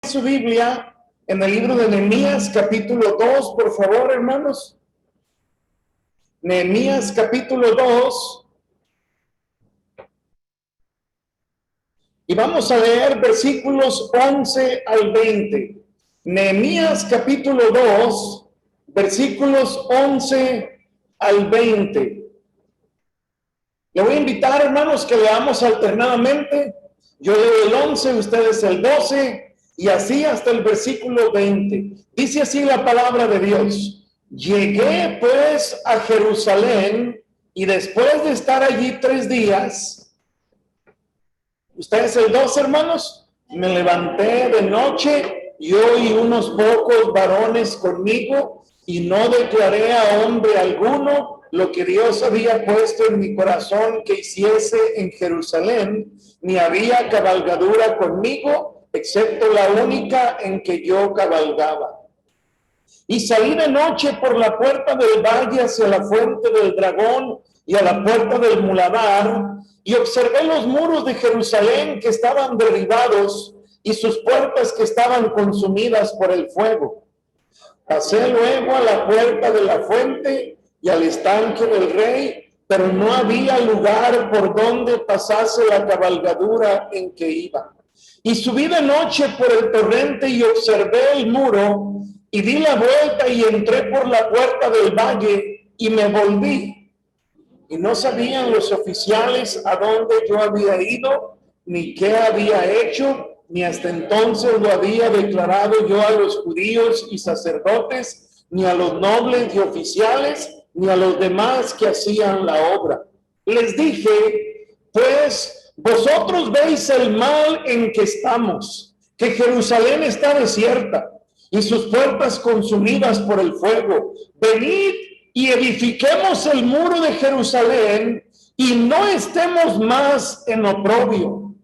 su Biblia en el libro de Nehemías, capítulo 2, por favor, hermanos. Nehemías, capítulo 2. Y vamos a leer versículos 11 al 20. Nehemías, capítulo 2, versículos 11 al 20. Le voy a invitar, hermanos, que leamos alternadamente. Yo leo el 11, ustedes el 12, y así hasta el versículo 20. Dice así la palabra de Dios. Llegué pues a Jerusalén, y después de estar allí 3 días, ustedes el 12, hermanos, me levanté de noche, yo y unos pocos varones conmigo, y no declaré a hombre alguno lo que Dios había puesto en mi corazón que hiciese en Jerusalén, ni había cabalgadura conmigo, excepto la única en que yo cabalgaba. Y salí de noche por la puerta del valle hacia la fuente del dragón y a la puerta del muladar, y observé los muros de Jerusalén que estaban derribados y sus puertas que estaban consumidas por el fuego. Pasé luego a la puerta de la fuente y al estanque del rey, pero no había lugar por donde pasase la cabalgadura en que iba. Y subí de noche por el torrente y observé el muro, y di la vuelta y entré por la puerta del valle y me volví. Y no sabían los oficiales a dónde yo había ido, ni qué había hecho, ni hasta entonces lo había declarado yo a los judíos y sacerdotes, ni a los nobles y oficiales, ni a los demás que hacían la obra. Les dije, pues vosotros veis el mal en que estamos, que Jerusalén está desierta y sus puertas consumidas por el fuego. Venid y edifiquemos el muro de Jerusalén y no estemos más en oprobio.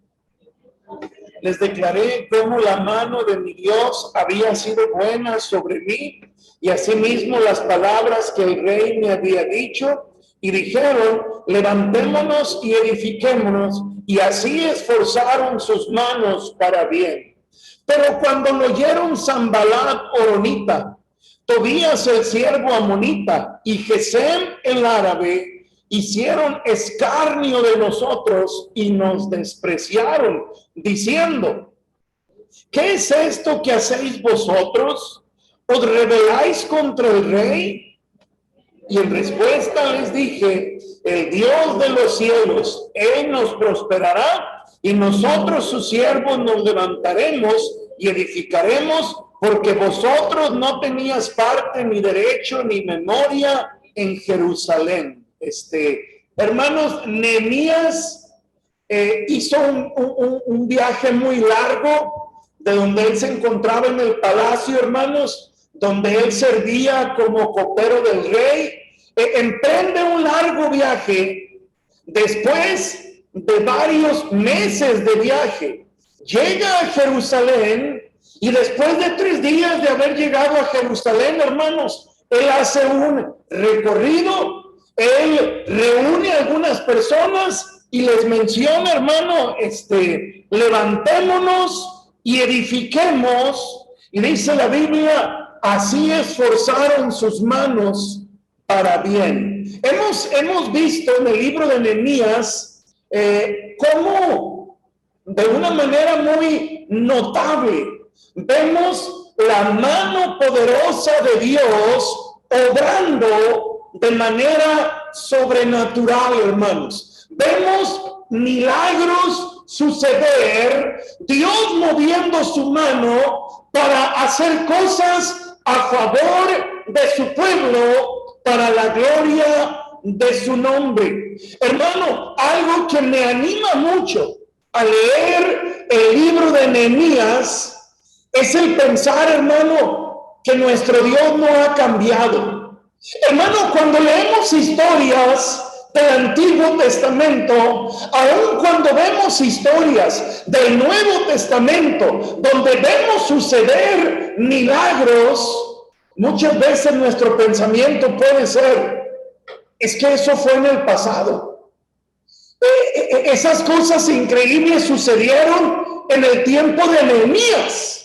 Les declaré cómo la mano de mi Dios había sido buena sobre mí, y asimismo las palabras que el rey me había dicho, y dijeron, levantémonos y edifiquémonos, y así esforzaron sus manos para bien. Pero cuando lo oyeron Sanballat horonita, Tobías el siervo amonita y Gesem el árabe, hicieron escarnio de nosotros y nos despreciaron, diciendo, ¿qué es esto que hacéis vosotros? ¿Os rebeláis contra el rey? Y en respuesta les dije, el Dios de los cielos, Él nos prosperará, y nosotros sus siervos nos levantaremos y edificaremos, porque vosotros no tenías parte, ni derecho, ni memoria en Jerusalén. Hermanos, Nehemías hizo un viaje muy largo, de donde él se encontraba en el palacio, hermanos, donde él servía como copero del rey. Emprende un largo viaje. Después de varios meses de viaje, llega a Jerusalén, y después de 3 días de haber llegado a Jerusalén, hermanos, él hace un recorrido. Él reúne a algunas personas y les menciona, hermano, levantémonos y edifiquemos. Y dice la Biblia, así esforzaron sus manos para bien. Hemos visto en el libro de Nehemías cómo de una manera muy notable vemos la mano poderosa de Dios obrando de manera sobrenatural, hermanos. Vemos milagros suceder, Dios moviendo su mano para hacer cosas a favor de su pueblo, para la gloria de su nombre. Hermano, algo que me anima mucho a leer el libro de Nehemías es el pensar, hermano, que nuestro Dios no ha cambiado. Hermano, cuando leemos historias del Antiguo Testamento, aun cuando vemos historias del Nuevo Testamento, donde vemos suceder milagros, muchas veces nuestro pensamiento puede ser, es que eso fue en el pasado. Esas cosas increíbles sucedieron en el tiempo de Nehemías.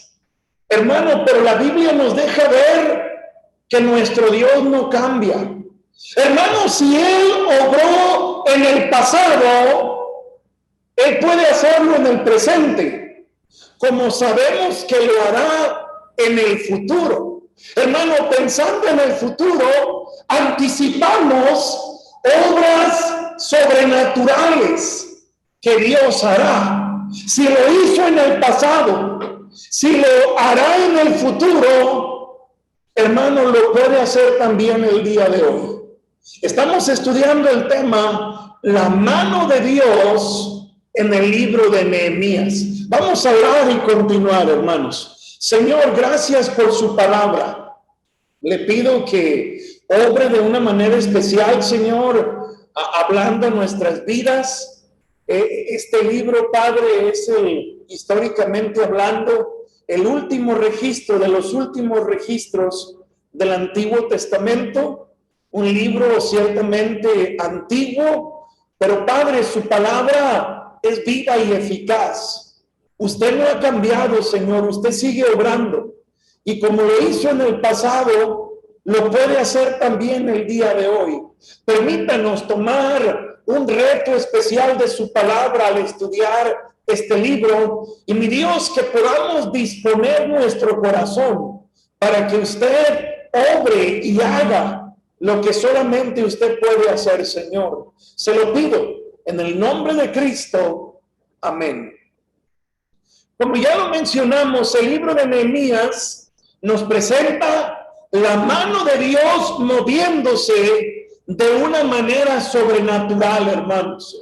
Hermano, pero la Biblia nos deja ver que nuestro Dios no cambia. Hermano, si Él obró en el pasado, Él puede hacerlo en el presente, como sabemos que lo hará en el futuro. Hermano, pensando en el futuro, anticipamos obras sobrenaturales que Dios hará. Si lo hizo en el pasado, si lo hará en el futuro, hermano, lo puede hacer también el día de hoy. Estamos estudiando el tema, la mano de Dios en el libro de Nehemías. Vamos a orar y continuar, hermanos. Señor, gracias por su palabra. Le pido que obre de una manera especial, Señor, hablando en nuestras vidas. Este libro, Padre, es históricamente hablando, el último registro de los últimos registros del Antiguo Testamento. Un libro ciertamente antiguo, pero Padre, su palabra es viva y eficaz. Usted no ha cambiado, Señor, usted sigue obrando. Y como lo hizo en el pasado, lo puede hacer también el día de hoy. Permítanos tomar un reto especial de su palabra al estudiar este libro. Y mi Dios, que podamos disponer nuestro corazón para que usted obre y haga lo que solamente usted puede hacer, Señor. Se lo pido en el nombre de Cristo. Amén. Como ya lo mencionamos, el libro de Nehemías nos presenta la mano de Dios moviéndose de una manera sobrenatural, hermanos.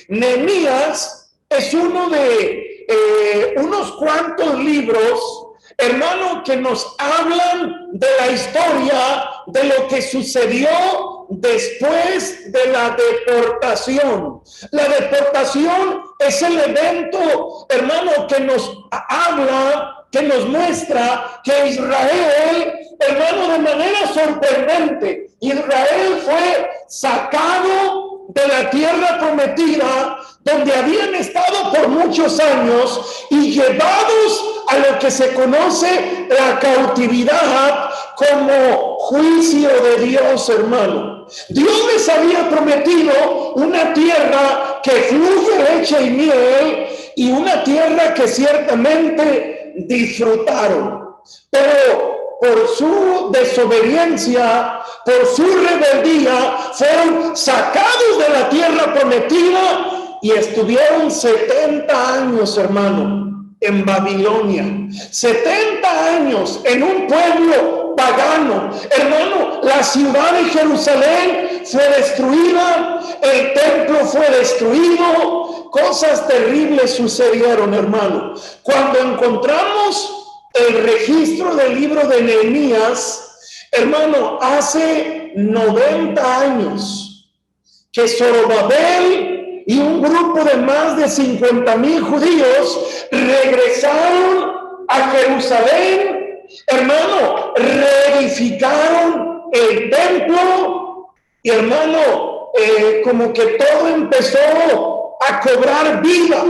Nehemías es uno de unos cuantos libros, hermano, que nos hablan de la historia de lo que sucedió después de la deportación. La deportación es el evento, hermano, que nos habla, que nos muestra que Israel, hermano, de manera sorprendente, Israel fue sacado de la tierra prometida, donde habían estado por muchos años, y llevados a lo que se conoce la cautividad como juicio de Dios, hermano. Dios les había prometido una tierra que fluye leche y miel, y una tierra que ciertamente disfrutaron. Pero por su desobediencia, por su rebeldía, fueron sacados de la tierra prometida y estuvieron 70 años, hermano, en Babilonia. 70 años en un pueblo pagano. Hermano, la ciudad de Jerusalén fue destruida, el templo fue destruido, cosas terribles sucedieron, hermano. Cuando encontramos el registro del libro de Nehemías, hermano, hace 90 años que Zorobabel y un grupo de más de 50,000 judíos regresaron a Jerusalén, hermano, reedificaron el templo y, hermano, como que todo empezó a cobrar vida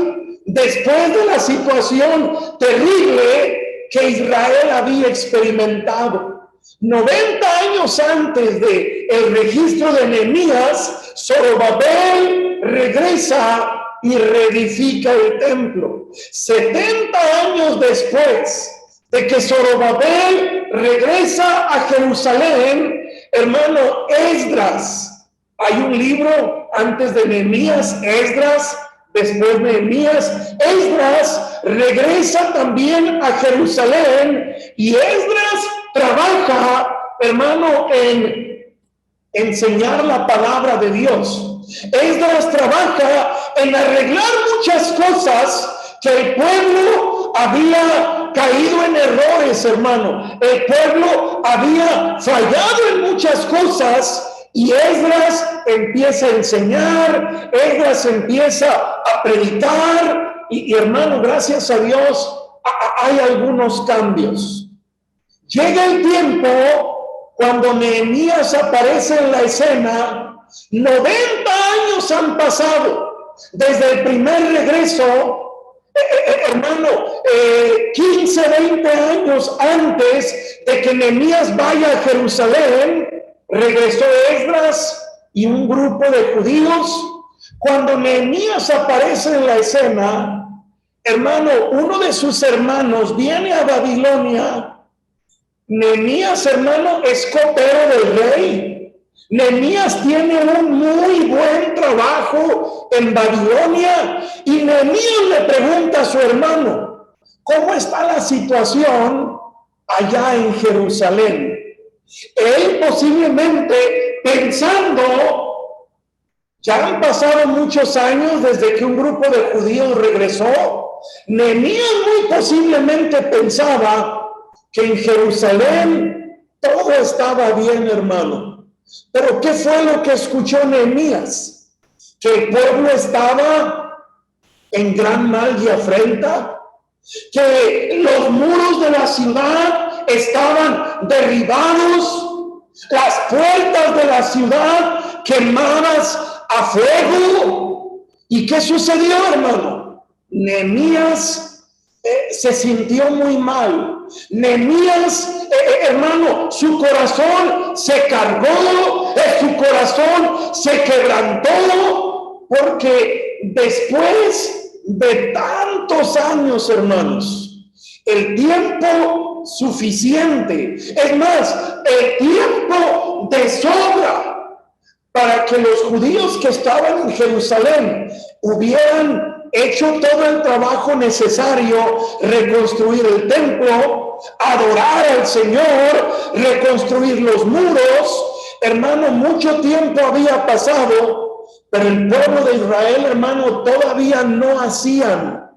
después de la situación terrible que Israel había experimentado. 90 años antes del registro de Nehemías, Zorobabel regresa y reedifica el templo. 70 años después de que Zorobabel regresa a Jerusalén, hermano, Esdras, hay un libro antes de Nehemías, Esdras, después Nehemías, Esdras regresa también a Jerusalén, y Esdras trabaja, hermano, en enseñar la palabra de Dios. Esdras trabaja en arreglar muchas cosas que el pueblo había caído en errores, hermano. El pueblo había fallado en muchas cosas. Y Esdras empieza a enseñar, Esdras empieza a predicar, y hermano, gracias a Dios, hay algunos cambios. Llega el tiempo cuando Nehemías aparece en la escena. 90 años han pasado desde el primer regreso, hermano, 15, 20 años antes de que Nehemías vaya a Jerusalén, regresó Esdras y un grupo de judíos. Cuando Nehemías aparece en la escena, hermano, uno de sus hermanos viene a Babilonia. Nehemías, hermano, es copero del rey. Nehemías tiene un muy buen trabajo en Babilonia y Nehemías le pregunta a su hermano, ¿cómo está la situación allá en Jerusalén? Él posiblemente pensando, ya han pasado muchos años desde que un grupo de judíos regresó. Nehemías muy posiblemente pensaba que en Jerusalén todo estaba bien, hermano. Pero ¿qué fue lo que escuchó Nehemías? Que el pueblo estaba en gran mal y afrenta, que los muros de la ciudad estaban derribados, las puertas de la ciudad quemadas a fuego. ¿Y qué sucedió, hermano? Nehemías se sintió muy mal. Nehemías, hermano, su corazón se cargó, su corazón se quebrantó, porque después de tantos años, hermanos, el tiempo suficiente, es más, el tiempo de sobra para que los judíos que estaban en Jerusalén hubieran hecho todo el trabajo necesario, reconstruir el templo, adorar al Señor, reconstruir los muros. Hermano, mucho tiempo había pasado, pero el pueblo de Israel, hermano, todavía no hacían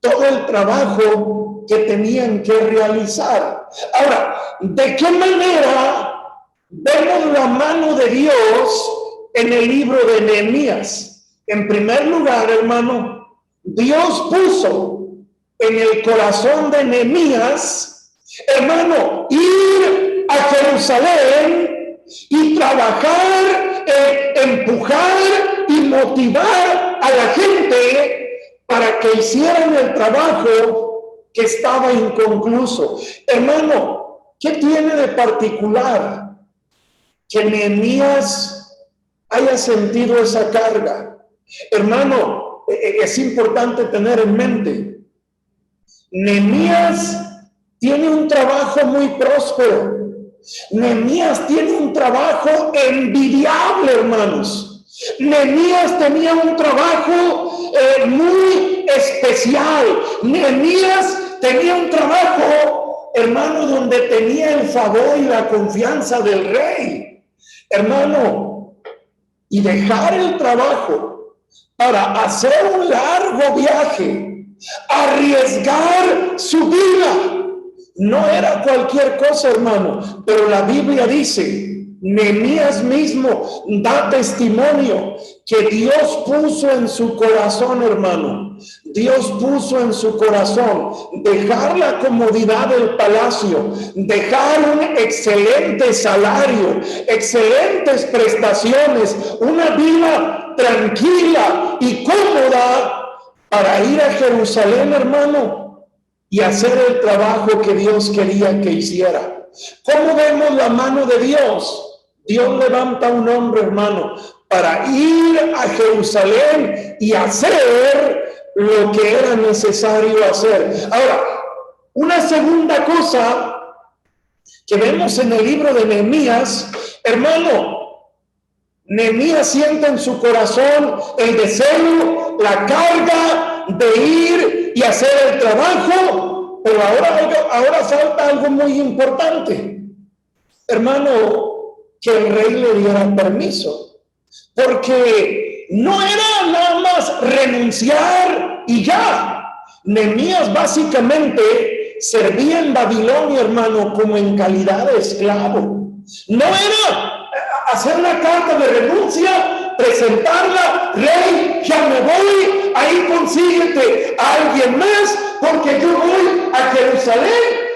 todo el trabajo que tenían que realizar. Ahora, ¿de qué manera vemos la mano de Dios en el libro de Nehemías? En primer lugar, hermano, Dios puso en el corazón de Nehemías, hermano, ir a Jerusalén y trabajar, empujar y motivar a la gente para que hicieran el trabajo que estaba inconcluso. Hermano, ¿qué tiene de particular que Nehemías haya sentido esa carga? Hermano, es importante tener en mente, Nehemías tiene un trabajo muy próspero. Nehemías tiene un trabajo envidiable, hermanos. Nehemías tenía un trabajo muy especial. Nehemías tenía un trabajo, hermano, donde tenía el favor y la confianza del rey. Hermano, y dejar el trabajo para hacer un largo viaje, arriesgar su vida, no era cualquier cosa, hermano. Pero la Biblia dice, Nehemías mismo da testimonio que Dios puso en su corazón, hermano. Dios puso en su corazón dejar la comodidad del palacio, dejar un excelente salario, excelentes prestaciones, una vida tranquila y cómoda para ir a Jerusalén, hermano, y hacer el trabajo que Dios quería que hiciera. ¿Cómo vemos la mano de Dios? Dios levanta a un hombre, hermano, para ir a Jerusalén y hacer lo que era necesario hacer. Ahora, una segunda cosa que vemos en el libro de Nehemías, hermano, Nehemías siente en su corazón el deseo, la carga de ir y hacer el trabajo, pero ahora falta algo muy importante, hermano, que el rey le diera permiso, porque no era nada más renunciar y ya. Nehemías básicamente servía en Babilonia, hermano, como en calidad de esclavo. No era hacer una carta de renuncia, presentarla, rey, ya me voy, ahí consíguete a alguien más, porque yo voy a Jerusalén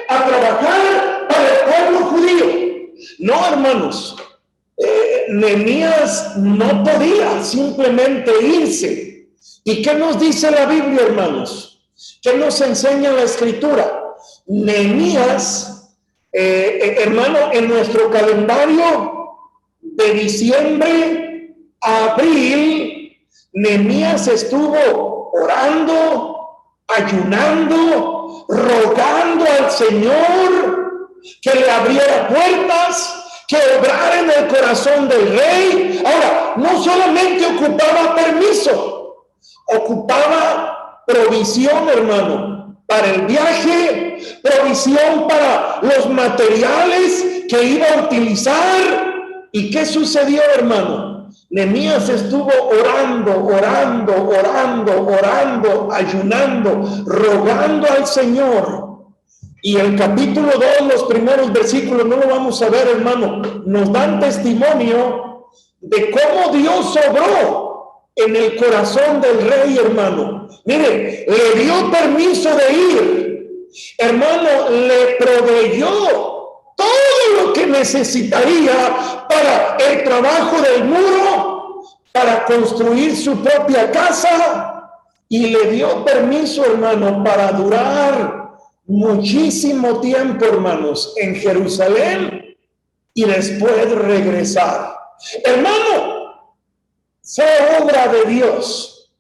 a trabajar para el pueblo judío. No, hermanos, Nehemías no podía simplemente irse. ¿Y qué nos dice la Biblia, hermanos? ¿Qué nos enseña la Escritura? Nehemías, hermano, en nuestro calendario de diciembre a abril, Nehemías estuvo orando, ayunando, rogando al Señor que le abriera puertas, que obrara en el corazón del rey. Ahora, no solamente ocupaba permiso, ocupaba provisión, hermano, para el viaje, provisión para los materiales que iba a utilizar. ¿Y qué sucedió, hermano? Nehemías estuvo orando, ayunando, rogando al Señor. Y el capítulo 2, los primeros versículos, no lo vamos a ver, hermano, nos dan testimonio de cómo Dios obró en el corazón del rey, hermano. Mire, le dio permiso de ir, hermano, le proveyó todo lo que necesitaría para el trabajo del muro, para construir su propia casa, y le dio permiso, hermano, para durar muchísimo tiempo, hermanos, en Jerusalén y después regresar. Hermano, fue obra de Dios,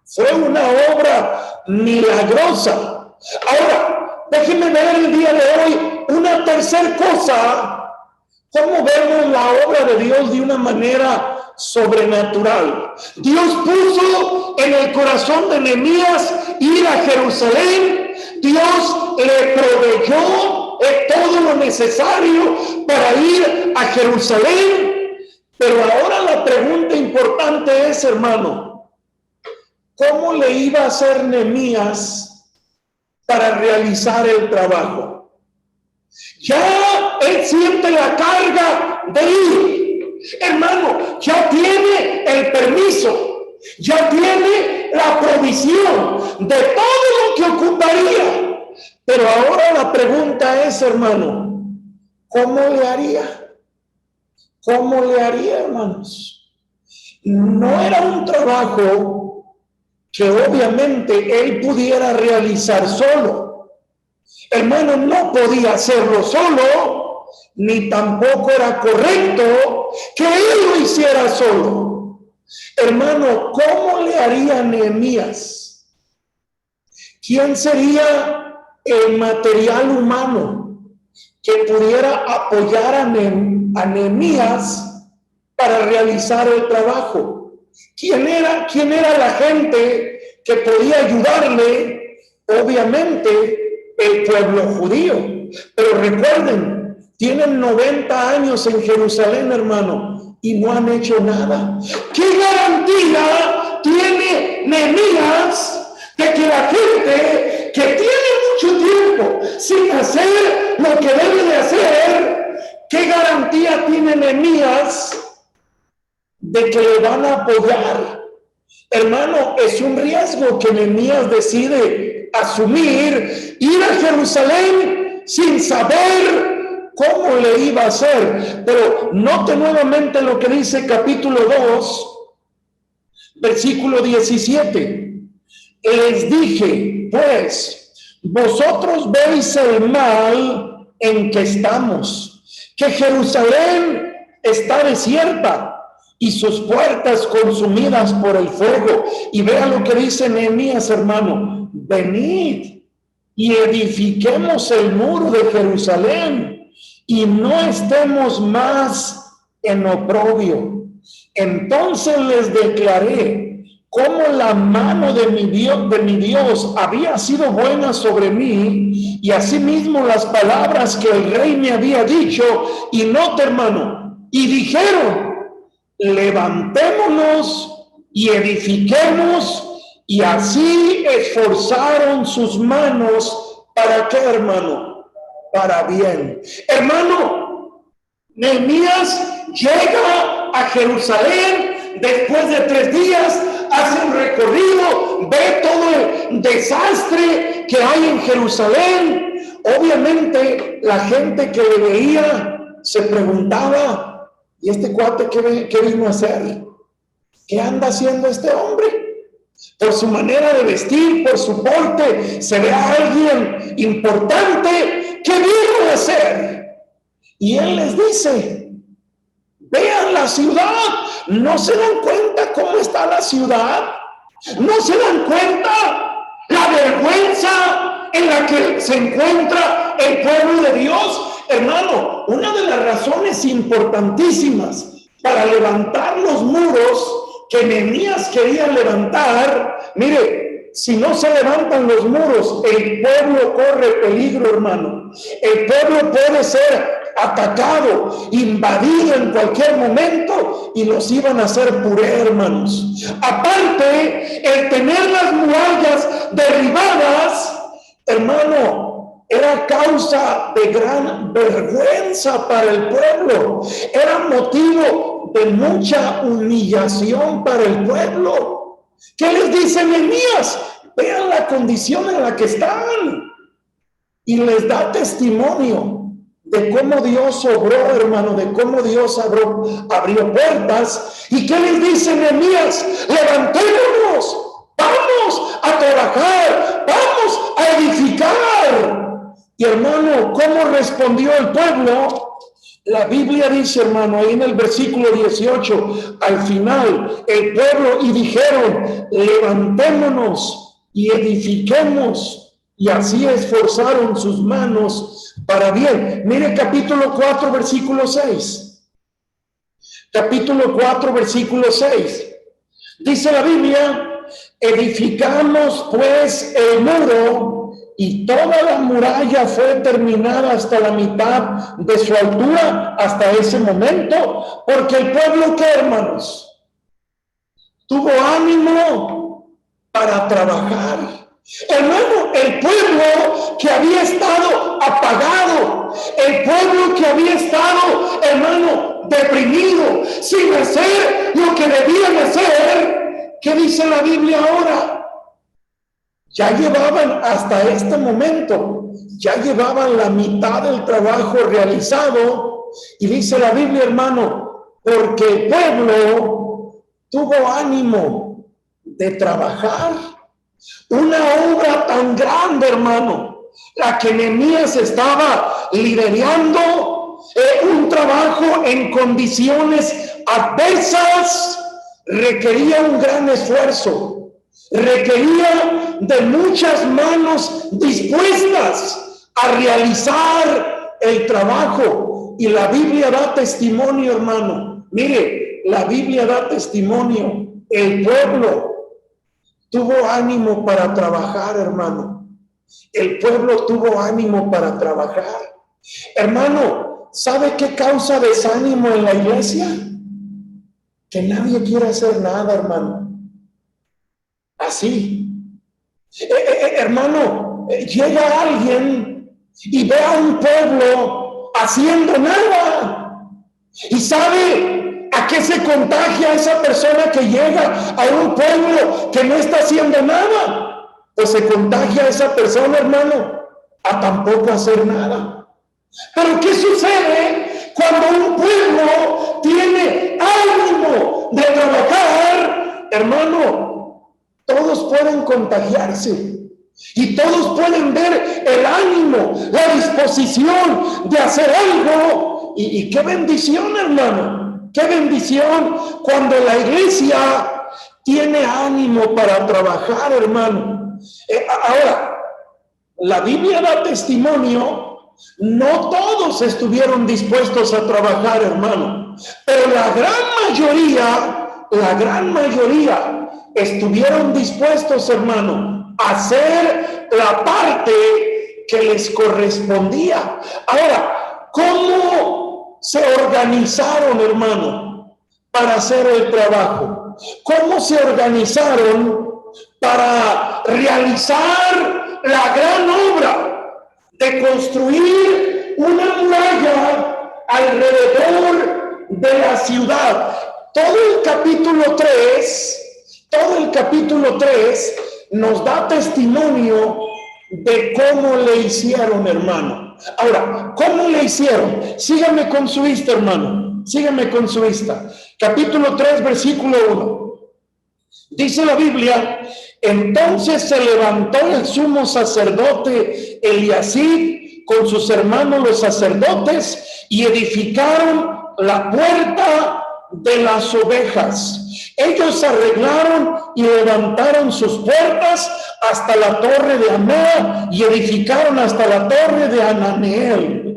fue una obra milagrosa. Ahora, déjenme ver el día de hoy una tercera cosa, cómo vemos la obra de Dios de una manera sobrenatural. Dios puso en el corazón de Nehemías ir a Jerusalén. Dios le proveyó todo lo necesario para ir a Jerusalén. Pero ahora la pregunta importante es, hermano, ¿cómo le iba a hacer Nehemías para realizar el trabajo? Ya él siente la carga de ir. Hermano, ya tiene el permiso, ya tiene la provisión de todo lo que ocuparía. Pero ahora la pregunta es, hermano, ¿cómo le haría? ¿Cómo le haría, hermanos? No era un trabajo que obviamente él pudiera realizar solo. Hermano, no podía hacerlo solo, ni tampoco era correcto que él lo hiciera solo. Hermano, ¿cómo le haría Nehemías? ¿Quién sería el material humano que pudiera apoyar a Nehemías para realizar el trabajo? ¿Quién era la gente que podía ayudarle? Obviamente, el pueblo judío. Pero recuerden, tienen 90 años en Jerusalén, hermano, y no han hecho nada. ¿Qué garantía tiene Nehemías de que la gente que tiene mucho tiempo sin hacer lo que debe de hacer, qué garantía tiene Nehemías de que le van a apoyar? Hermano, es un riesgo que Nehemías decide asumir, ir a Jerusalén sin saber cómo le iba a hacer. Pero note nuevamente lo que dice capítulo 2, versículo 17. Les dije, pues, vosotros veis el mal en que estamos, que Jerusalén está desierta y sus puertas consumidas por el fuego. Y vea lo que dice Nehemías, hermano: venid y edifiquemos el muro de Jerusalén y no estemos más en oprobio. Entonces les declaré cómo la mano de mi Dios había sido buena sobre mí, y asimismo las palabras que el rey me había dicho. Y note, hermano, y dijeron: levantémonos y edifiquemos. Y así esforzaron sus manos. ¿Para qué, hermano? Para bien. Hermano, Nehemías llega a Jerusalén después de 3 días, hace un recorrido, ve todo el desastre que hay en Jerusalén. Obviamente la gente que le veía se preguntaba: ¿y este cuate qué vino a hacer? ¿Qué anda haciendo este hombre? por su manera de vestir, por su porte, se ve a alguien importante que vino a hacer. Y él les dice, vean la ciudad, ¿no se dan cuenta cómo está la ciudad? ¿No se dan cuenta la vergüenza en la que se encuentra el pueblo de Dios? Hermano, una de las razones importantísimas para levantar los muros que Nehemías quería levantar, mire, si no se levantan los muros, el pueblo corre peligro, hermano. El pueblo puede ser atacado, invadido en cualquier momento y los iban a hacer puré, hermanos. Aparte, el tener las murallas derribadas, hermano, era causa de gran vergüenza para el pueblo. Era motivo de mucha humillación para el pueblo. ¿Qué les dice Nehemías? Vean la condición en la que están. Y les da testimonio de cómo Dios obró, hermano, de cómo Dios abrió puertas. ¿Y qué les dice Nehemías? Levantémonos, vamos a trabajar, vamos a edificar. Y hermano, ¿cómo respondió el pueblo? La Biblia dice, hermano, ahí en el versículo 18, al final, el pueblo y dijeron, levantémonos y edifiquemos. Y así esforzaron sus manos para bien. Mire capítulo 4, versículo 6. Capítulo 4, versículo 6. Dice la Biblia, edificamos pues el muro y toda la muralla fue terminada hasta la mitad de su altura hasta ese momento, porque el pueblo, ¿qué, hermanos? Tuvo ánimo para trabajar. Hermano, el pueblo que había estado apagado, el pueblo que había estado, hermano, deprimido, sin hacer lo que debían hacer, ¿qué dice la Biblia ahora? Ya llevaban hasta este momento, ya llevaban la mitad del trabajo realizado, y dice la Biblia, hermano, porque el pueblo tuvo ánimo de trabajar. Una obra tan grande, hermano, la que Nehemías estaba liderando, un trabajo en condiciones adversas, requería un gran esfuerzo, requería de muchas manos dispuestas a realizar el trabajo. Y la Biblia da testimonio, hermano. Mire, la Biblia da testimonio. El pueblo tuvo ánimo para trabajar, hermano. El pueblo tuvo ánimo para trabajar. Hermano, ¿sabe qué causa desánimo en la iglesia? Que nadie quiere hacer nada, hermano. Así. Hermano, llega alguien y ve a un pueblo haciendo nada. ¿Y sabe a qué se contagia esa persona que llega a un pueblo que no está haciendo nada? Pues se contagia a esa persona, hermano, a tampoco hacer nada. Pero ¿qué sucede cuando un pueblo tiene ánimo de trabajar? Hermano, todos pueden contagiarse y todos pueden ver el ánimo, la disposición de hacer algo. Y qué bendición, hermano, qué bendición cuando la iglesia tiene ánimo para trabajar, hermano. Ahora, la Biblia da testimonio, no todos estuvieron dispuestos a trabajar, hermano, pero la gran mayoría estuvieron dispuestos, hermano, a hacer la parte que les correspondía. Ahora, ¿cómo se organizaron, hermano, para hacer el trabajo? ¿Cómo se organizaron para realizar la gran obra de construir una muralla alrededor de la ciudad? Todo el capítulo 3 nos da testimonio de cómo le hicieron, hermano. Ahora, ¿cómo le hicieron? Sígame con su vista, hermano. Sígame con su vista. Capítulo 3, versículo 1. Dice la Biblia, entonces se levantó el sumo sacerdote Eliasib con sus hermanos los sacerdotes y edificaron la puerta de las ovejas. Ellos arreglaron y levantaron sus puertas hasta la torre de Amea y edificaron hasta la torre de Ananeel.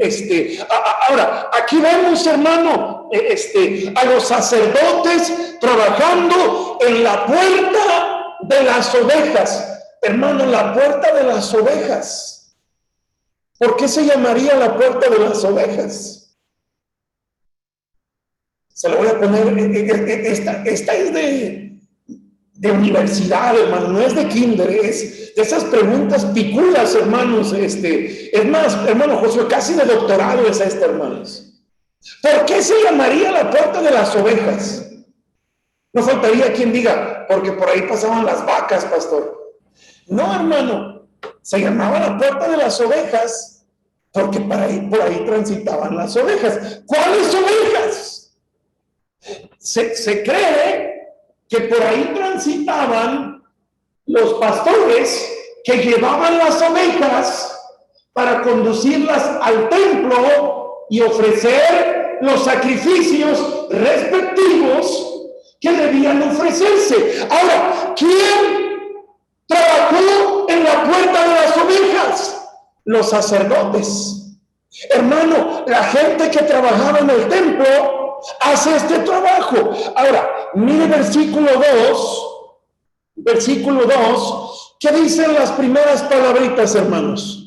Ahora, aquí vemos, hermano, a los sacerdotes trabajando en la puerta de las ovejas. Hermano, la puerta de las ovejas. ¿Por qué se llamaría la puerta de las ovejas? Se lo voy a poner, esta es de universidad, hermano, no es de kinder, es de esas preguntas picudas, hermanos. Es más, hermano Josué, casi de doctorado es hermanos. ¿Por qué se llamaría la puerta de las ovejas? No faltaría quien diga, porque por ahí pasaban las vacas, pastor. No, hermano, se llamaba la puerta de las ovejas porque por ahí transitaban las ovejas. ¿Cuáles ovejas? Se cree que por ahí transitaban los pastores que llevaban las ovejas para conducirlas al templo y ofrecer los sacrificios respectivos que debían ofrecerse. Ahora, ¿quién trabajó en la puerta de las ovejas? Los sacerdotes. Hermano, la gente que trabajaba en el templo hace este trabajo. Ahora, mire versículo 2, ¿qué dicen las primeras palabritas, hermanos?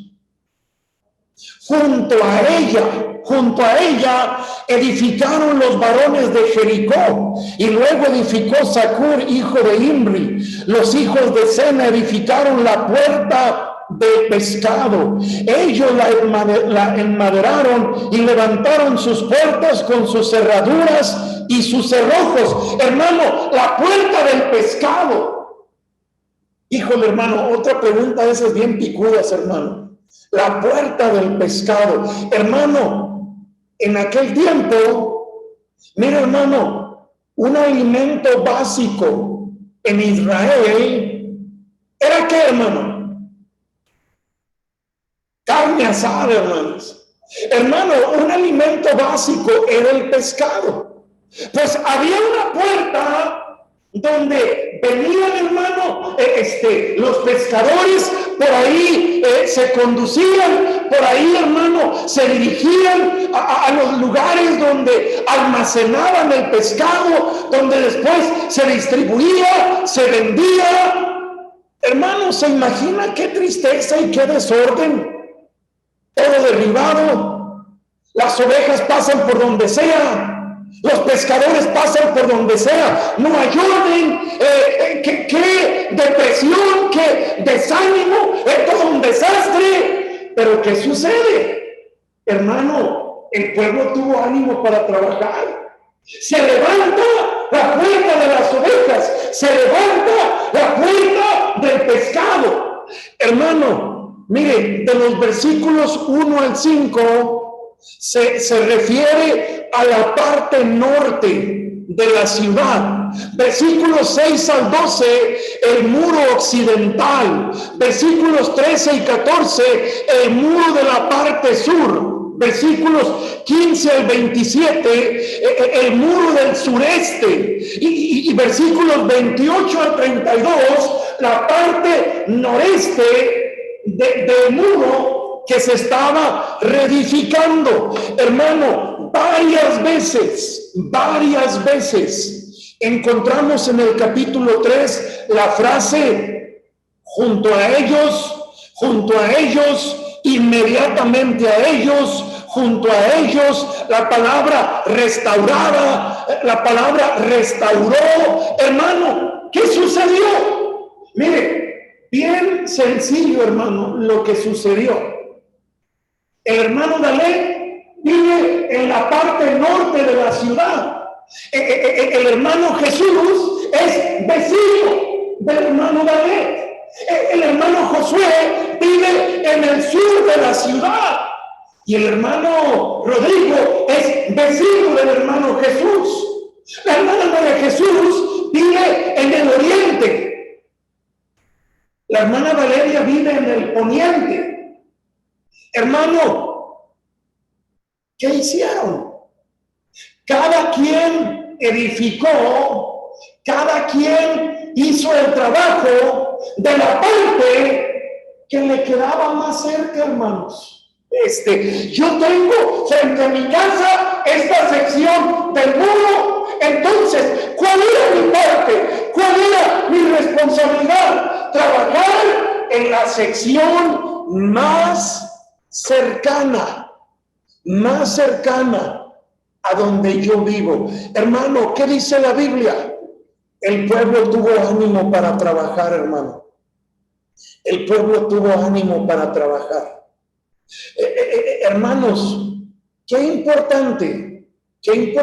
Junto a ella edificaron los varones de Jericó, y luego edificó Zacur, hijo de Imri. Los hijos de Sena edificaron la puerta de pescado. Ellos la enmaderaron y levantaron sus puertas con sus cerraduras y sus cerrojos. Hermano, la puerta del pescado. Híjole, hermano, otra pregunta de esas bien picudas, hermano. La puerta del pescado. Hermano, en aquel tiempo, mira, hermano, un alimento básico en Israel era ¿qué, hermano? Carne asada, hermanos. Hermano, un alimento básico era el pescado. Pues había una puerta donde venían, hermano, los pescadores, por ahí se conducían, por ahí, hermano, se dirigían a los lugares donde almacenaban el pescado, donde después se distribuía, se vendía. Hermano, ¿se imagina qué tristeza y qué desorden? Todo derribado, las ovejas pasan por donde sea, los pescadores pasan por donde sea, no hay orden, qué depresión, qué desánimo, es todo un desastre. Pero ¿qué sucede? Hermano, el pueblo tuvo ánimo para trabajar. Se levanta la puerta de las ovejas, se levanta la puerta del pescado. Hermano, mire, de los versículos 1 al 5 se refiere a la parte norte de la ciudad. Versículos 6 al 12, el muro occidental. Versículos 13 y 14, el muro de la parte sur. Versículos 15 al 27, el muro del sureste. Y versículos 28 al 32, la parte noreste del muro que se estaba reedificando. Hermano, varias veces encontramos en el capítulo 3 la frase junto a ellos, inmediatamente a ellos, junto a ellos, la palabra restaurada, la palabra restauró. Hermano, ¿qué sucedió? Mire, bien sencillo, hermano, lo que sucedió. El hermano Dalé vive en la parte norte de la ciudad. El hermano Jesús es vecino del hermano Dalé. El hermano Josué vive en el sur de la ciudad. Y el hermano Rodrigo es vecino del hermano Jesús. La hermana María Jesús vive en el oriente. La hermana Valeria vive en el poniente. Hermano, ¿qué hicieron? Cada quien edificó, cada quien hizo el trabajo de la parte que le quedaba más cerca, hermanos. Yo tengo frente a mi casa esta sección del muro. Entonces, ¿cuál era mi parte? ¿Cuál era mi responsabilidad? Trabajar en la sección más cercana a donde yo vivo. Hermano, ¿qué dice la Biblia? El pueblo tuvo ánimo para trabajar, hermano. El pueblo tuvo ánimo para trabajar. Hermanos, qué importante que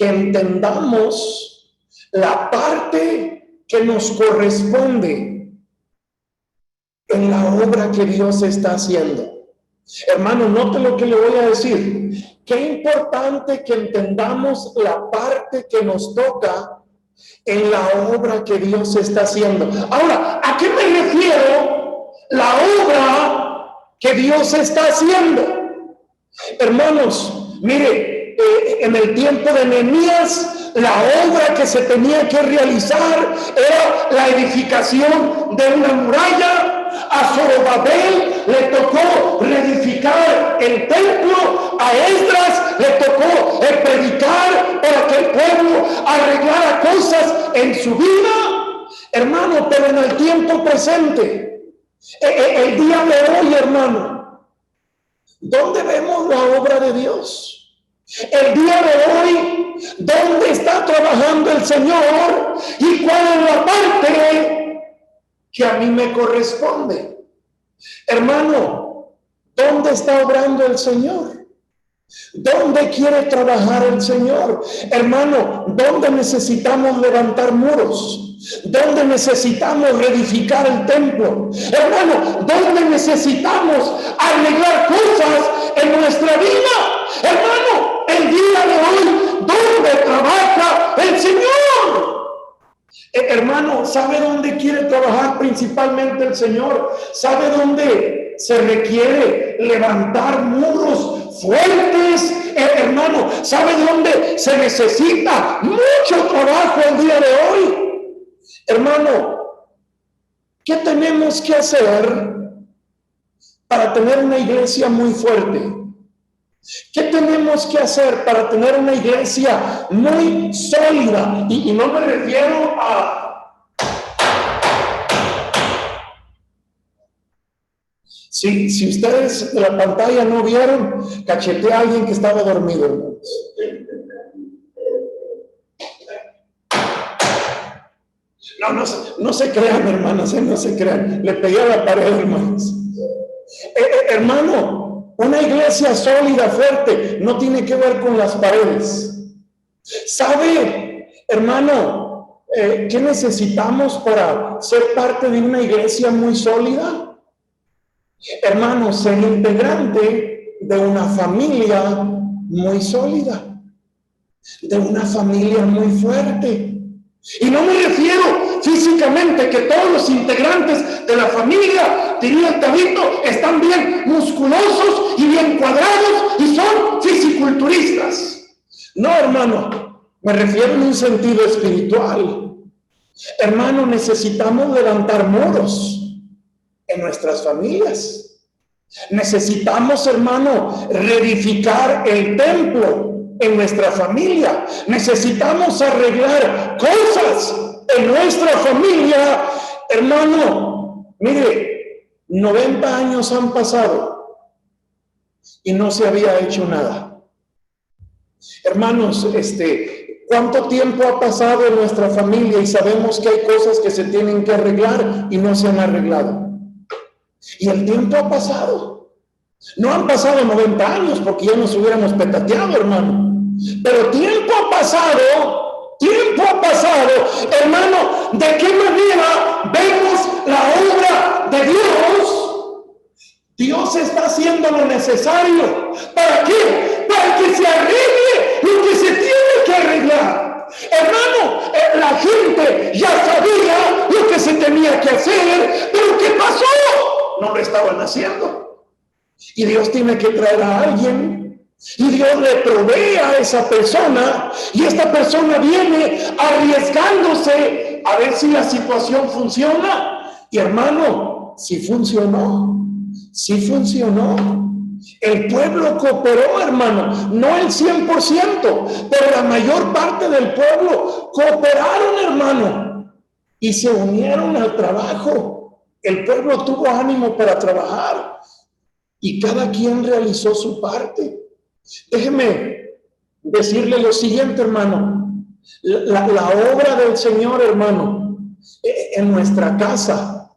entendamos la parte que nos corresponde en la obra que Dios está haciendo. Hermano, note lo que le voy a decir. Qué importante que entendamos la parte que nos toca en la obra que Dios está haciendo. Ahora, ¿a qué me refiero? La obra que Dios está haciendo. Hermanos, mire, en el tiempo de Nehemías, la obra que se tenía que realizar era la edificación de una muralla. A Zorobabel le tocó reedificar el templo, a Esdras le tocó predicar para que el pueblo arreglara cosas en su vida. Hermano, pero en el tiempo presente, el día de hoy, hermano, ¿dónde vemos la obra de Dios? El día de hoy, ¿dónde está trabajando el Señor? ¿Y cuál es la parte que a mí me corresponde? Hermano, ¿dónde está obrando el Señor? ¿Dónde quiere trabajar el Señor? Hermano, ¿dónde necesitamos levantar muros? ¿Dónde necesitamos reedificar el templo? Hermano, ¿dónde necesitamos arreglar cosas en nuestra vida? Hermano, el día de hoy, ¿dónde trabaja el Señor? Hermano, ¿sabe dónde quiere trabajar principalmente el Señor? ¿Sabe dónde se requiere levantar muros fuertes? Hermano, ¿sabe dónde se necesita mucho trabajo el día de hoy? Hermano, ¿qué tenemos que hacer para tener una iglesia muy fuerte? ¿Qué tenemos que hacer para tener una iglesia muy sólida? Y no me refiero a... Si ustedes de la pantalla no vieron, cacheteé a alguien que estaba dormido, hermanos. No se crean, hermanas, no se crean. Le pegué a la pared, hermanos. Hermano, una iglesia sólida, fuerte, no tiene que ver con las paredes. ¿Sabe, hermano, qué necesitamos para ser parte de una iglesia muy sólida? Hermano, ser integrante de una familia muy sólida, de una familia muy fuerte. Y no me refiero físicamente que todos los integrantes de la familia, diría el Tabito, están bien musculosos y bien cuadrados y son fisiculturistas. No, hermano, me refiero en un sentido espiritual. Hermano, necesitamos levantar muros en nuestras familias. Necesitamos, hermano, reedificar el templo en nuestra familia. Necesitamos arreglar cosas en nuestra familia. Hermano, mire, 90 años han pasado y no se había hecho nada. Hermanos, ¿cuánto tiempo ha pasado en nuestra familia y sabemos que hay cosas que se tienen que arreglar y no se han arreglado? Y el tiempo ha pasado. No han pasado 90 años porque ya nos hubiéramos petateado, hermano. Pero tiempo ha pasado, hermano. ¿De qué manera vemos la obra de Dios? Dios está haciendo lo necesario. ¿Para qué? Para que se arregle lo que se tiene que arreglar. Hermano, la gente ya sabía lo que se tenía que hacer, pero ¿qué pasó? No lo estaban haciendo. Y Dios tiene que traer a alguien, y Dios le provee a esa persona, y esta persona viene arriesgándose a ver si la situación funciona. Y hermano, sí funcionó, sí funcionó. El pueblo cooperó, hermano, no el 100%, pero la mayor parte del pueblo cooperaron, hermano, y se unieron al trabajo. El pueblo tuvo ánimo para trabajar y cada quien realizó su parte. Déjeme decirle lo siguiente, hermano. La obra del Señor, hermano, en nuestra casa,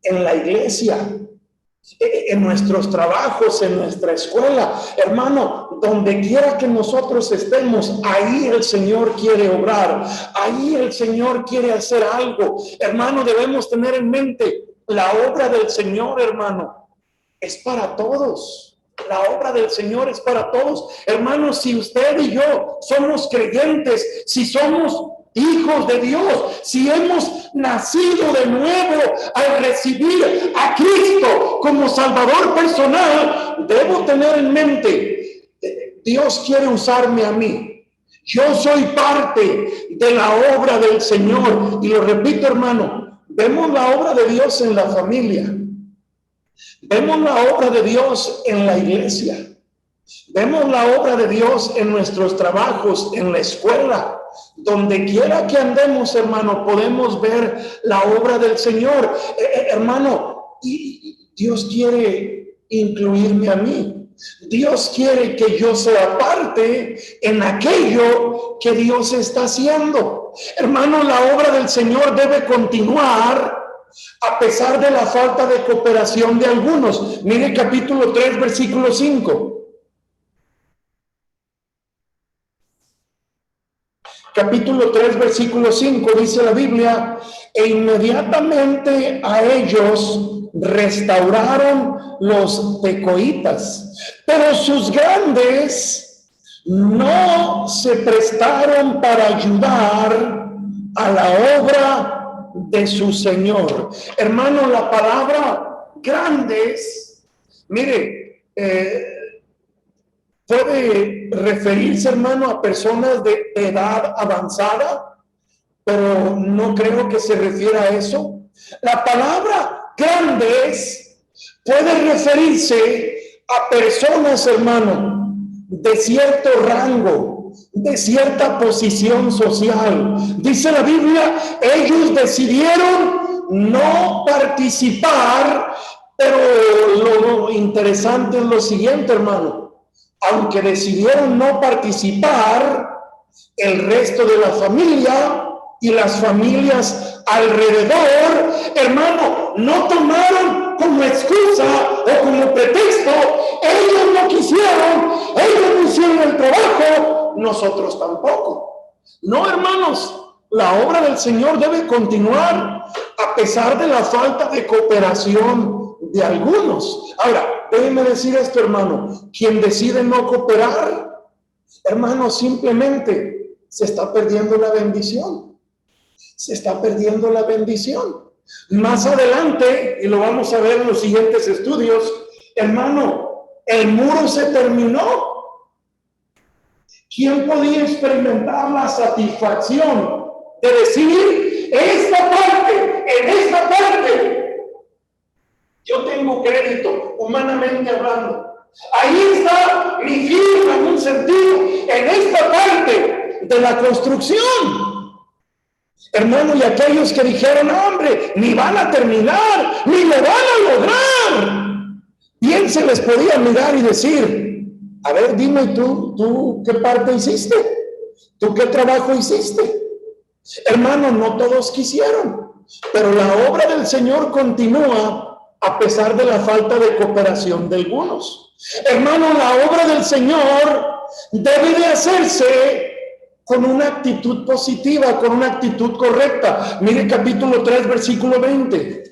en la iglesia, en nuestros trabajos, en nuestra escuela, hermano, donde quiera que nosotros estemos, ahí el Señor quiere obrar, ahí el Señor quiere hacer algo. Hermano, debemos tener en mente, la obra del Señor, hermano, es para todos. La obra del Señor es para todos. Hermanos, si usted y yo somos creyentes, si somos hijos de Dios, si hemos nacido de nuevo al recibir a Cristo como Salvador personal, debo tener en mente, Dios quiere usarme a mí. Yo soy parte de la obra del Señor. Y lo repito, hermano, vemos la obra de Dios en la familia. Vemos la obra de Dios en la iglesia. Vemos la obra de Dios en nuestros trabajos, en la escuela. Donde quiera que andemos, hermano, podemos ver la obra del Señor. Hermano, y Dios quiere incluirme a mí. Dios quiere que yo sea parte en aquello que Dios está haciendo. Hermano, la obra del Señor debe continuar a pesar de la falta de cooperación de algunos. Mire capítulo 3, versículo 5. Capítulo 3, versículo 5, dice la Biblia, e inmediatamente a ellos restauraron los tecoitas, pero sus grandes no se prestaron para ayudar a la obra de su Señor. Hermano, la palabra grandes, mire, puede referirse, hermano, a personas de edad avanzada, pero no creo que se refiera a eso. La palabra grandes puede referirse a personas, hermano, de cierto rango, de cierta posición social. Dice la Biblia, ellos decidieron no participar, pero lo interesante es lo siguiente, hermano. Aunque decidieron no participar, el resto de la familia y las familias alrededor, hermano, no tomaron como excusa o como pretexto, ellos no quisieron, ellos no hicieron el trabajo, nosotros tampoco. No, hermanos, la obra del Señor debe continuar a pesar de la falta de cooperación de algunos. Ahora, déjeme decir esto, hermano, quien decide no cooperar, hermano, simplemente se está perdiendo la bendición. Se está perdiendo la bendición. Más adelante, y lo vamos a ver en los siguientes estudios, hermano, el muro se terminó. ¿Quién podía experimentar la satisfacción de decir, en esta parte, yo tengo crédito, humanamente hablando? Ahí está mi firma en un sentido, en esta parte de la construcción. Hermano, y aquellos que dijeron, hombre, ni van a terminar, ni lo van a lograr, bien se les podía mirar y decir, a ver, dime tú qué parte hiciste, tú qué trabajo hiciste. Hermano, no todos quisieron, pero la obra del Señor continúa a pesar de la falta de cooperación de algunos. Hermano, la obra del Señor debe de hacerse con una actitud positiva, con una actitud correcta. Mire capítulo 3, versículo 20.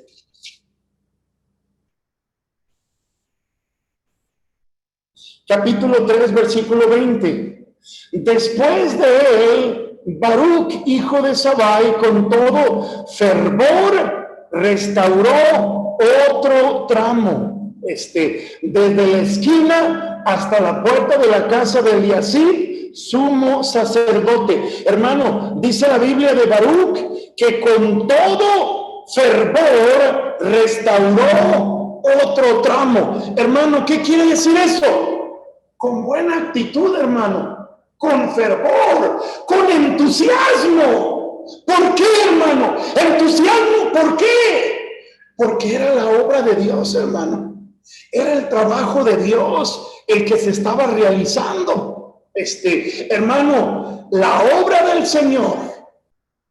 Capítulo 3, versículo 20. Después de él Baruc, hijo de Sabai, con todo fervor, restauró otro tramo, desde la esquina hasta la puerta de la casa de Eliasib, sumo sacerdote. Hermano, dice la Biblia de Baruc que con todo fervor restauró otro tramo. Hermano, ¿qué quiere decir eso? Con buena actitud, hermano, con fervor, con entusiasmo. ¿Por qué, hermano? Entusiasmo, ¿por qué? Porque era la obra de Dios, hermano. Era el trabajo de Dios el que se estaba realizando. Hermano, la obra del Señor,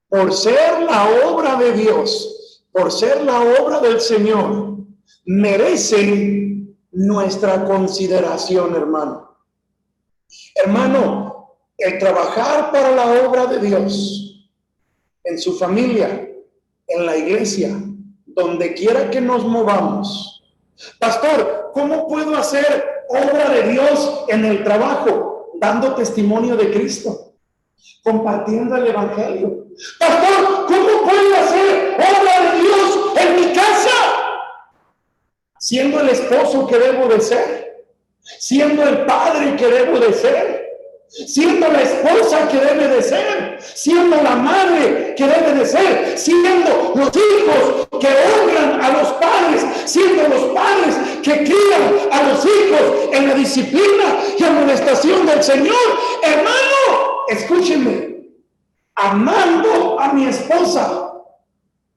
por ser la obra de Dios, por ser la obra del Señor, merece nuestra consideración, hermano. Hermano, el trabajar para la obra de Dios, en su familia, en la iglesia, donde quiera que nos movamos. Pastor, ¿cómo puedo hacer obra de Dios en el trabajo? Dando testimonio de Cristo, compartiendo el evangelio. Pastor, ¿cómo puedo hacer obra de Dios en mi casa? Siendo el esposo que debo de ser, siendo el padre que debo de ser, siendo la esposa que debe de ser, siendo la madre que debe de ser, siendo los hijos que honran a los padres, siendo los padres que crían a los hijos en la disciplina y amonestación del Señor. Hermano, escúchenme, amando a mi esposa,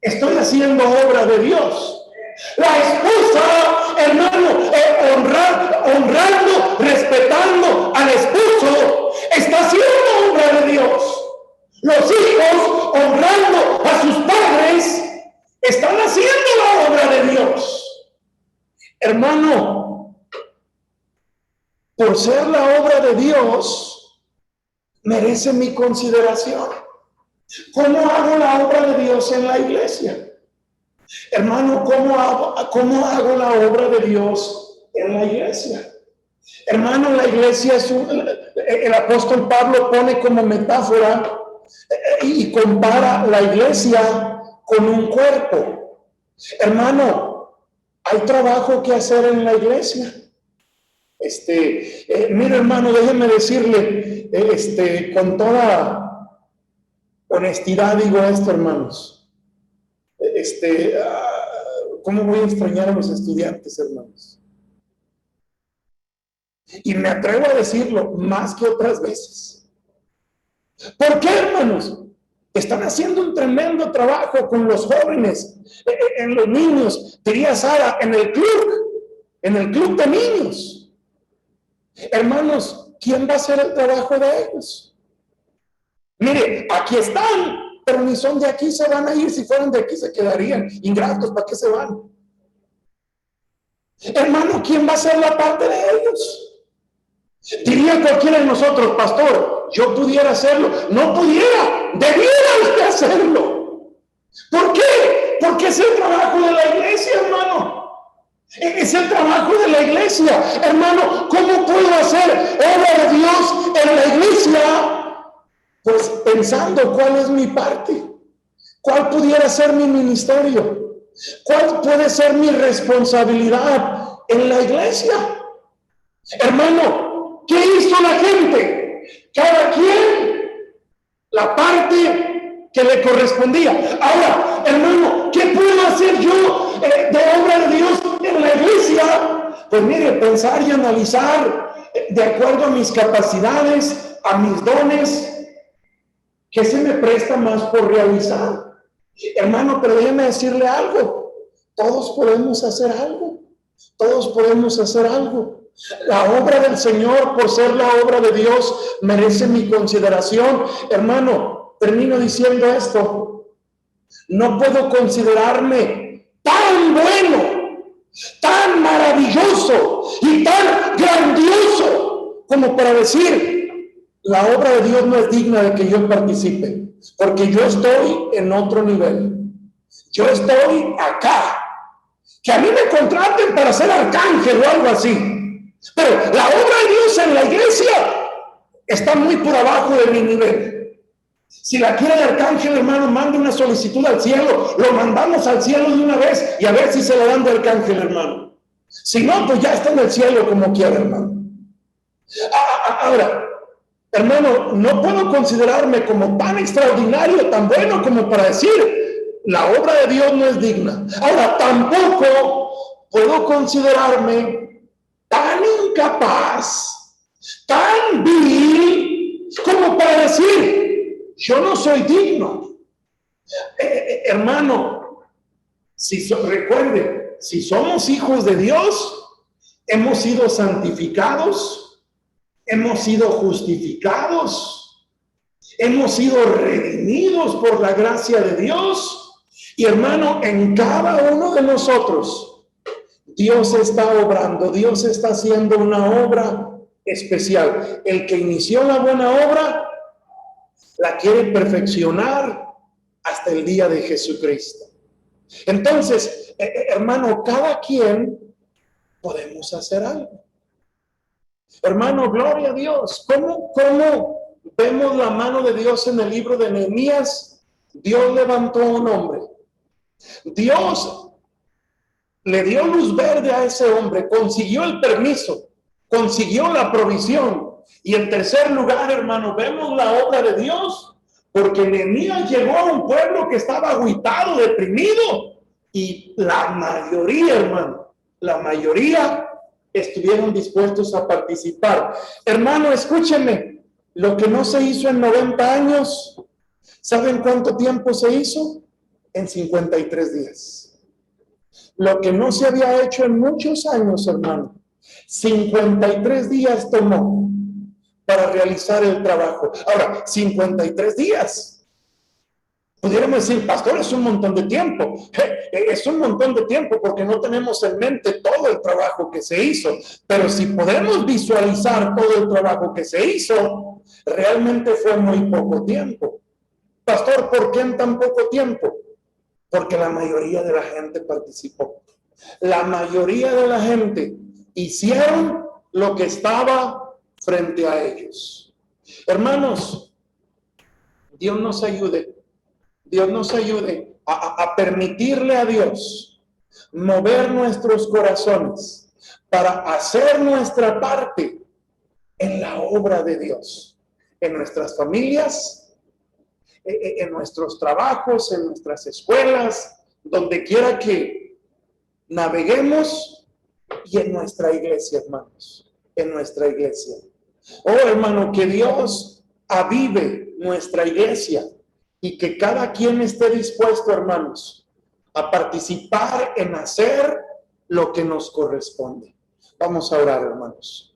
estoy haciendo obra de Dios. La esposa, hermano, honrando, respetando al esposo, está haciendo obra de Dios. Los hijos, honrando a sus padres, están haciendo la obra de Dios. Hermano, por ser la obra de Dios, merece mi consideración. ¿Cómo hago la obra de Dios en la iglesia? Hermano, ¿cómo hago la obra de Dios en la iglesia? Hermano, la iglesia es el apóstol Pablo pone como metáfora y compara la iglesia con un cuerpo. Hermano, hay trabajo que hacer en la iglesia. Mire, hermano, déjeme decirle, con toda honestidad digo esto, hermanos. ¿Cómo voy a extrañar a los estudiantes, hermanos? Y me atrevo a decirlo más que otras veces. ¿Por qué, hermanos? Están haciendo un tremendo trabajo con los jóvenes, en los niños, diría Sara, en el club de niños. Hermanos, ¿quién va a hacer el trabajo de ellos? Mire, aquí están, pero ni son de aquí, se van a ir. Si fueran de aquí se quedarían ingratos. ¿Para qué se van? Hermano, ¿quién va a hacer la parte de ellos? Diría cualquiera de nosotros, pastor, yo pudiera hacerlo. No pudiera, debiera usted hacerlo. ¿Por qué? Porque es el trabajo de la iglesia, hermano. Es el trabajo de la iglesia. Hermano, ¿cómo puedo hacer obra de Dios en la iglesia? Pues pensando cuál es mi parte, cuál pudiera ser mi ministerio, cuál puede ser mi responsabilidad en la iglesia. Hermano, ¿qué hizo la gente? Cada quien la parte que le correspondía. Ahora, hermano, ¿qué puedo hacer yo de obra de Dios en la iglesia? Pues mire, pensar y analizar de acuerdo a mis capacidades, a mis dones, ¿qué se me presta más por realizar? Hermano, pero déjeme decirle algo. Todos podemos hacer algo. Todos podemos hacer algo. La obra del Señor, por ser la obra de Dios, merece mi consideración. Hermano, termino diciendo esto. No puedo considerarme tan bueno, tan maravilloso y tan grandioso como para decir, la obra de Dios no es digna de que yo participe, porque yo estoy en otro nivel. Yo estoy acá. Que a mí me contraten para ser arcángel o algo así. Pero la obra de Dios en la iglesia está muy por abajo de mi nivel. Si la quiere el arcángel, hermano, mande una solicitud al cielo. Lo mandamos al cielo de una vez y a ver si se le dan de arcángel, hermano. Si no, pues ya está en el cielo como quiera, hermano. Ahora, hermano, no puedo considerarme como tan extraordinario, tan bueno como para decir, la obra de Dios no es digna. Ahora, tampoco puedo considerarme tan incapaz, tan vil, como para decir, yo no soy digno. Hermano, recuerde, si somos hijos de Dios, hemos sido santificados, hemos sido justificados, hemos sido redimidos por la gracia de Dios. Y hermano, en cada uno de nosotros, Dios está obrando, Dios está haciendo una obra especial. El que inició la buena obra, la quiere perfeccionar hasta el día de Jesucristo. Entonces, hermano, cada quien podemos hacer algo. Hermano, gloria a Dios. ¿Cómo vemos la mano de Dios en el libro de Nehemías? Dios levantó a un hombre. Dios le dio luz verde a ese hombre, consiguió el permiso, consiguió la provisión. Y en tercer lugar, hermano, vemos la obra de Dios, porque Nehemías llegó a un pueblo que estaba agüitado, deprimido, y la mayoría, hermano, la mayoría estuvieron dispuestos a participar. Hermano, escúcheme, lo que no se hizo en 90 años, ¿saben cuánto tiempo se hizo? En 53 días. Lo que no se había hecho en muchos años, hermano, 53 días tomó para realizar el trabajo. Ahora, 53 días. Pudiéramos decir, pastor, es un montón de tiempo. Es un montón de tiempo porque no tenemos en mente todo el trabajo que se hizo. Pero si podemos visualizar todo el trabajo que se hizo, realmente fue muy poco tiempo. Pastor, ¿por qué en tan poco tiempo? Porque la mayoría de la gente participó. La mayoría de la gente hicieron lo que estaba frente a ellos. Hermanos, Dios nos ayude. Dios nos ayude a permitirle a Dios mover nuestros corazones para hacer nuestra parte en la obra de Dios, en nuestras familias, en nuestros trabajos, en nuestras escuelas, donde quiera que naveguemos, y en nuestra iglesia, hermanos, en nuestra iglesia. Oh, hermano, que Dios avive nuestra iglesia y que cada quien esté dispuesto, hermanos, a participar en hacer lo que nos corresponde. Vamos a orar, hermanos.